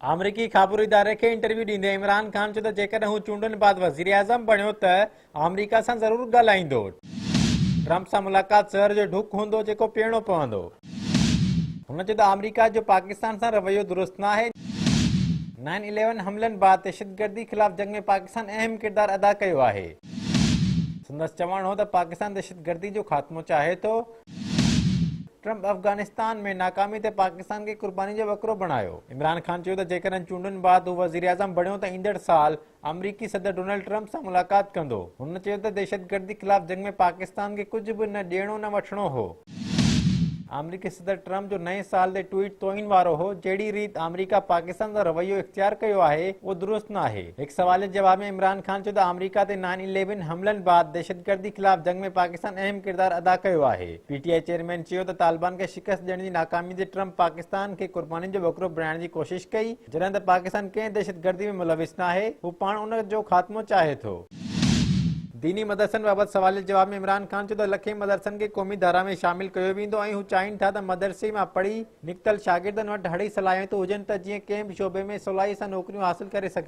अमरीकी ख़बर इदारे खे इंटरव्यू ॾींदे इमरान ख़ान चयो त जेकॾहिं हू चूंडनि बाद वज़ीर आज़म बणियो त अमरीका सां ज़रूरु ॻाल्हाईंदो। ट्रंप सां मुलाक़ात ज़हर जो ढुक हूंदो जेको पीअणो पवंदो। हुन चयो त अमरीका जो पाकिस्तान सां रवैयो दुरुस्त न आहे। 9/11 हमलनि बाद दहशतगर्दी ख़िलाफ़ जंग में पाकिस्तान अहम किरदारु अदा कयो आहे। संदसि चवणु हो त पाकिस्तान दहशतगर्दी जो ख़ात्मो चाहे थो। ट्रंप अफ़गानिस्तान में नाकामी ते पाकिस्तान खे क़ुर्बानी जो वकरो बणायो। इमरान ख़ान चयो त जेकॾहिं चूंडनि बाद हू वज़ीर आज़म बणियो त ईंदड़ साल अमरीकी सदर डोनाल्ड ट्रंप सां मुलाक़ात कंदो। हुन चयो त दहशतगर्दी ख़िलाफ़ जंग में पाकिस्तान खे कुझु बि न ॾियणो न वठणो हो। अमरीकी सदर ट्रंप जो नए साल ते ट्वीट तोइन वारो हो। जहिड़ी रीति अमरीका पाकिस्तान सां रवैयो इख्तियार कयो आहे उहो दुरुस्त न आहे। हिकु सवाल जे जवाब में इमरान ख़ान चयो त अमरीका ते 9/11 हमलनि बाद दहशतगर्दी ख़िलाफ़ जंग में पाकिस्तान अहम किरदारु अदा कयो आहे। PTI चेयरमैन चयो त तालिबान खे शिकस्त ॾियण जी नाकामी ते ट्रंप पाकिस्तान खे क़ुर्बानी जो वकरो बणाइण जी कोशिश कई। जॾहिं त पाकिस्तान कंहिं दहशतगर्दी में मुलविस न आहे, हू पाण उन जो ख़ात्मो चाहे थो। दीनी मदरसनि बाबति सवाल जे जवाब में इमरान ख़ान चयो त लखे मदरसनि खे क़ौमी धारा में शामिल कयो वेंदो ऐं हू चाहिनि था त मदरसे मां पढ़ी निकितल शागिर्दनि वटि अहिड़ी सलाहियतूं हुजनि त जीअं कंहिं बि शोबे में सवलाई सां नौकरियूं हासिल करे सघनि।